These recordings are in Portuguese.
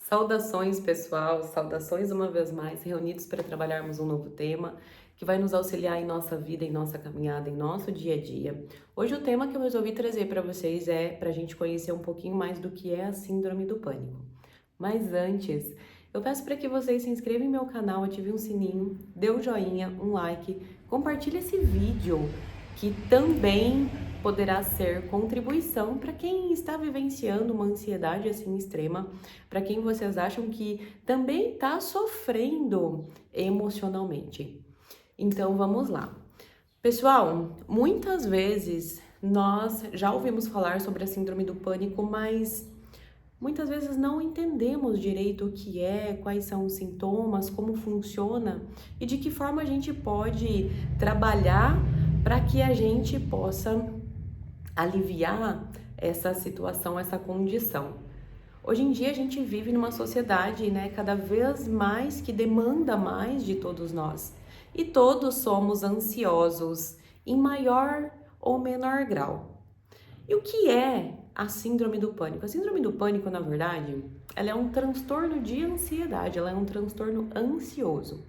Saudações, pessoal, saudações uma vez mais, reunidos para trabalharmos um novo tema que vai nos auxiliar em nossa vida, em nossa caminhada, em nosso dia a dia. Hoje o tema que eu resolvi trazer para vocês é para a gente conhecer um pouquinho mais do que é a Síndrome do Pânico. Mas antes, eu peço para que vocês se inscrevam em meu canal, ativem um sininho, dê um joinha, um like, compartilhe esse vídeo que também poderá ser contribuição para quem está vivenciando uma ansiedade assim extrema, para quem vocês acham que também está sofrendo emocionalmente. Então vamos lá. Pessoal, muitas vezes nós já ouvimos falar sobre a síndrome do pânico, mas muitas vezes não entendemos direito o que é, quais são os sintomas, como funciona e de que forma a gente pode trabalhar para que a gente possa aliviar essa situação, essa condição. Hoje em dia a gente vive numa sociedade, né, cada vez mais que demanda mais de todos nós. E todos somos ansiosos em maior ou menor grau. E o que é a síndrome do pânico? A síndrome do pânico, na verdade, ela é um transtorno de ansiedade, ela é um transtorno ansioso.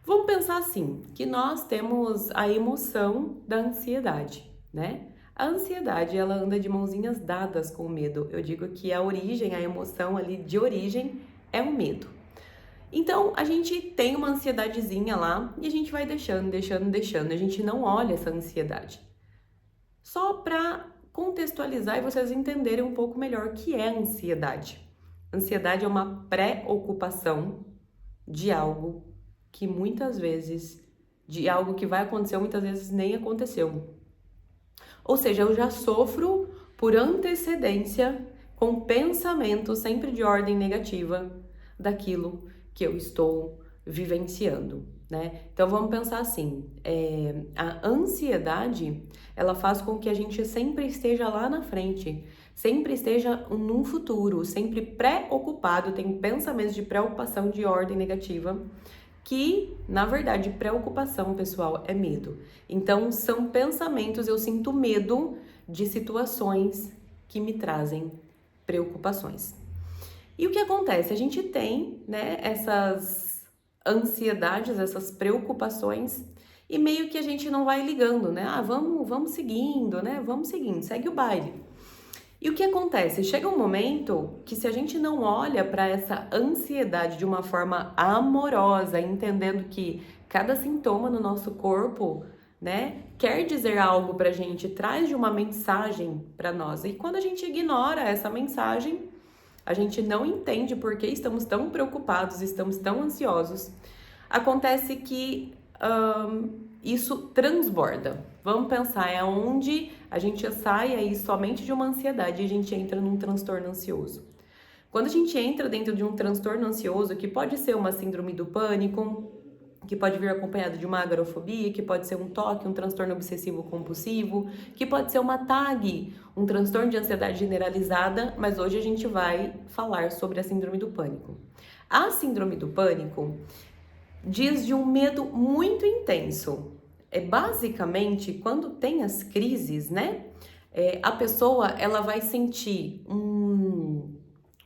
Vamos pensar assim, que nós temos a emoção da ansiedade, né? A ansiedade, ela anda de mãozinhas dadas com o medo. Eu digo que a origem, a emoção ali de origem é o medo. Então, a gente tem uma ansiedadezinha lá e a gente vai deixando. A gente não olha essa ansiedade. Só para contextualizar e vocês entenderem um pouco melhor o que é ansiedade. Ansiedade é uma preocupação de algo que muitas vezes, de algo que vai acontecer, muitas vezes nem aconteceu. Ou seja, eu já sofro por antecedência com pensamentos sempre de ordem negativa daquilo que eu estou vivenciando, né? Então vamos pensar assim, a ansiedade, ela faz com que a gente sempre esteja lá na frente, sempre esteja num futuro, sempre preocupado, tem pensamentos de preocupação de ordem negativa, que, na verdade, preocupação, pessoal, é medo. Então, são pensamentos, eu sinto medo de situações que me trazem preocupações. E o que acontece? A gente tem, né, essas ansiedades, essas preocupações, e meio que a gente não vai ligando, né? Ah, vamos seguindo, né? Vamos seguindo, segue o baile. E o que acontece? Chega um momento que se a gente não olha para essa ansiedade de uma forma amorosa, entendendo que cada sintoma no nosso corpo, né, quer dizer algo pra gente, traz de uma mensagem para nós. E quando a gente ignora essa mensagem, a gente não entende por que estamos tão preocupados, estamos tão ansiosos. Acontece que isso transborda. Vamos pensar, é onde a gente sai aí somente de uma ansiedade e a gente entra num transtorno ansioso. Quando a gente entra dentro de um transtorno ansioso, que pode ser uma síndrome do pânico, que pode vir acompanhado de uma agorafobia, que pode ser um TOC, um transtorno obsessivo compulsivo, que pode ser uma TAG, um transtorno de ansiedade generalizada, mas hoje a gente vai falar sobre a síndrome do pânico. A síndrome do pânico diz de um medo muito intenso. É basicamente quando tem as crises, né? A pessoa ela vai sentir um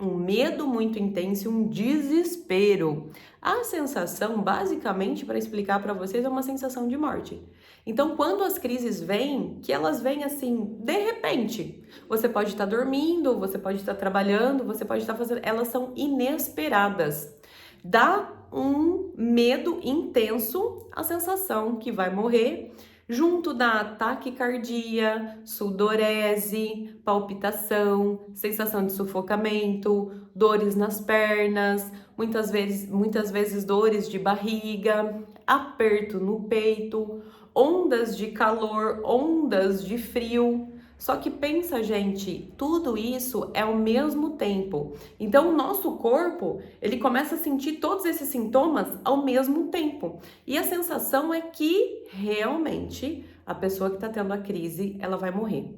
medo muito intenso, e um desespero. A sensação, basicamente, para explicar para vocês, é uma sensação de morte. Então, quando as crises vêm, que elas vêm assim, de repente, você pode estar dormindo, você pode estar trabalhando, você pode estar fazendo, elas são inesperadas. Dá um medo intenso, a sensação que vai morrer, junto da taquicardia, sudorese, palpitação, sensação de sufocamento, dores nas pernas, muitas vezes dores de barriga, aperto no peito, ondas de calor, ondas de frio. Só que pensa, gente, tudo isso é ao mesmo tempo. Então, o nosso corpo, ele começa a sentir todos esses sintomas ao mesmo tempo. E a sensação é que, realmente, a pessoa que está tendo a crise, ela vai morrer.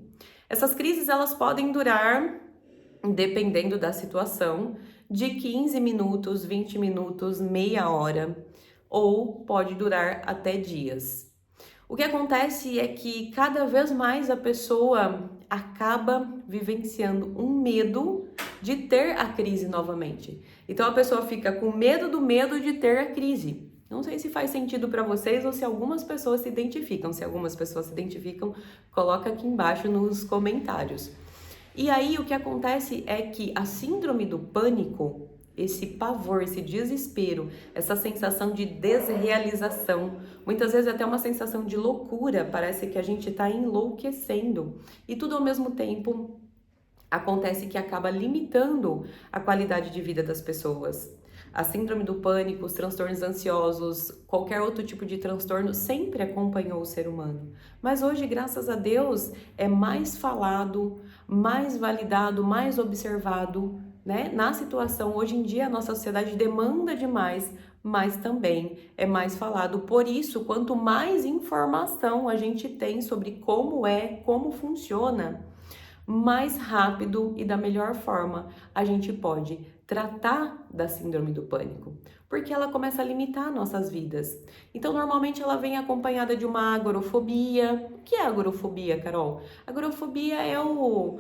Essas crises, elas podem durar, dependendo da situação, de 15 minutos, 20 minutos, meia hora, ou pode durar até dias. O que acontece é que cada vez mais a pessoa acaba vivenciando um medo de ter a crise novamente. Então a pessoa fica com medo do medo de ter a crise. Não sei se faz sentido para vocês ou se algumas pessoas se identificam. Se algumas pessoas se identificam, coloca aqui embaixo nos comentários. E aí o que acontece é que a síndrome do pânico, esse pavor, esse desespero, essa sensação de desrealização, muitas vezes até uma sensação de loucura, parece que a gente está enlouquecendo. E tudo ao mesmo tempo acontece que acaba limitando a qualidade de vida das pessoas. A síndrome do pânico, os transtornos ansiosos, qualquer outro tipo de transtorno sempre acompanhou o ser humano. Mas hoje, graças a Deus, é mais falado, mais validado, mais observado, né? Na situação, hoje em dia, a nossa sociedade demanda demais, mas também é mais falado. Por isso, quanto mais informação a gente tem sobre como funciona, mais rápido e da melhor forma a gente pode tratar da síndrome do pânico, porque ela começa a limitar nossas vidas. Então, normalmente ela vem acompanhada de uma agorafobia. O que é agorafobia, Carol? Agorafobia é o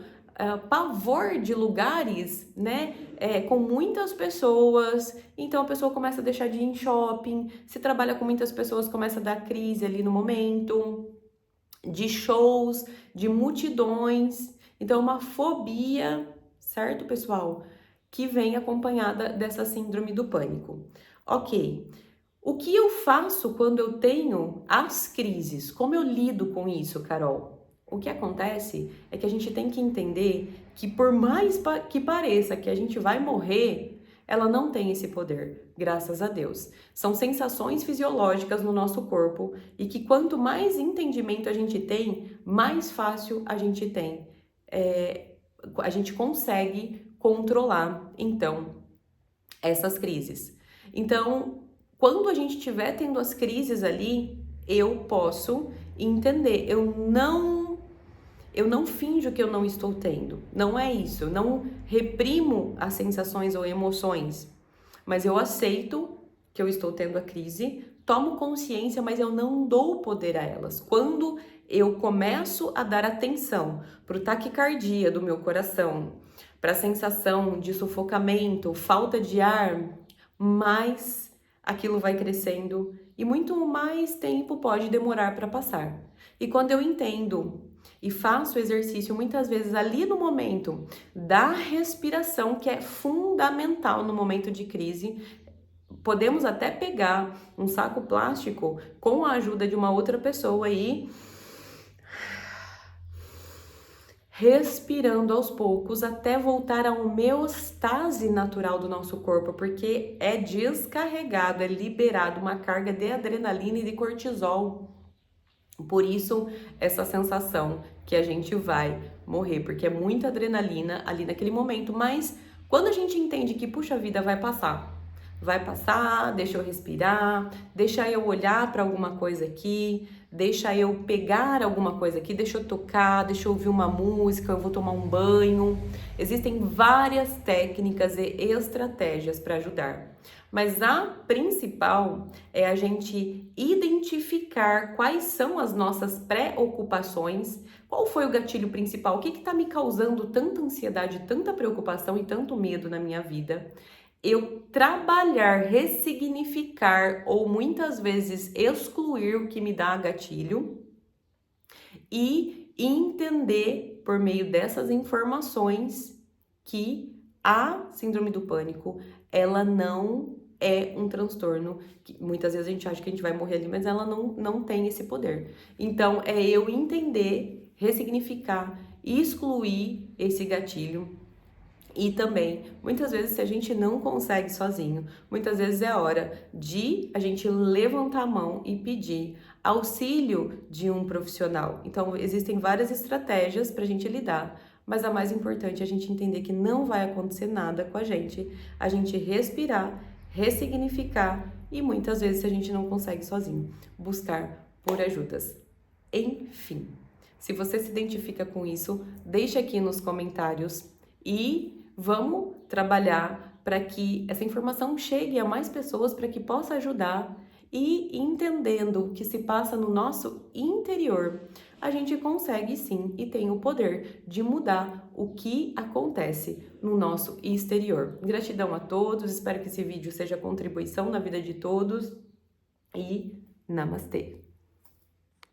pavor de lugares, né, com muitas pessoas. Então a pessoa começa a deixar de ir em shopping. Se trabalha com muitas pessoas, começa a dar crise ali no momento, de shows, de multidões. Então, uma fobia, certo, pessoal? Que vem acompanhada dessa síndrome do pânico. Ok. O que eu faço quando eu tenho as crises? Como eu lido com isso, Carol? O que acontece é que a gente tem que entender que por mais que pareça que a gente vai morrer, ela não tem esse poder, graças a Deus. São sensações fisiológicas no nosso corpo e que quanto mais entendimento a gente tem, mais fácil a gente tem. A gente consegue controlar, então, essas crises. Então, quando a gente estiver tendo as crises ali, eu posso entender, eu não finjo que eu não estou tendo. Não é isso. Eu não reprimo as sensações ou emoções. Mas eu aceito que eu estou tendo a crise, tomo consciência, mas eu não dou poder a elas. Quando eu começo a dar atenção para o taquicardia do meu coração, para a sensação de sufocamento, falta de ar, mais aquilo vai crescendo e muito mais tempo pode demorar para passar. E quando eu entendo e faço o exercício muitas vezes ali no momento da respiração, que é fundamental no momento de crise, podemos até pegar um saco plástico com a ajuda de uma outra pessoa e respirando aos poucos até voltar à homeostase natural do nosso corpo, porque é descarregado, é liberado uma carga de adrenalina e de cortisol. Por isso, essa sensação que a gente vai morrer, porque é muita adrenalina ali naquele momento, mas quando a gente entende que, puxa vida, vai passar, deixa eu respirar, deixa eu olhar para alguma coisa aqui, deixa eu pegar alguma coisa aqui, deixa eu tocar, deixa eu ouvir uma música, eu vou tomar um banho. Existem várias técnicas e estratégias para ajudar. Mas a principal é a gente identificar quais são as nossas preocupações, qual foi o gatilho principal, o que está me causando tanta ansiedade, tanta preocupação e tanto medo na minha vida. Eu trabalhar, ressignificar ou muitas vezes excluir o que me dá gatilho e entender por meio dessas informações que a síndrome do pânico, ela não é um transtorno, que muitas vezes a gente acha que a gente vai morrer ali, mas ela não tem esse poder. Então, é eu entender, ressignificar, excluir esse gatilho. E também, muitas vezes, se a gente não consegue sozinho, muitas vezes é hora de a gente levantar a mão e pedir auxílio de um profissional. Então, existem várias estratégias para a gente lidar, mas a mais importante é a gente entender que não vai acontecer nada com a gente respirar, ressignificar e muitas vezes, se a gente não consegue sozinho, buscar por ajudas. Enfim, se você se identifica com isso, deixa aqui nos comentários e vamos trabalhar para que essa informação chegue a mais pessoas, para que possa ajudar e entendendo o que se passa no nosso interior, a gente consegue sim e tem o poder de mudar o que acontece no nosso exterior. Gratidão a todos, espero que esse vídeo seja contribuição na vida de todos e namastê!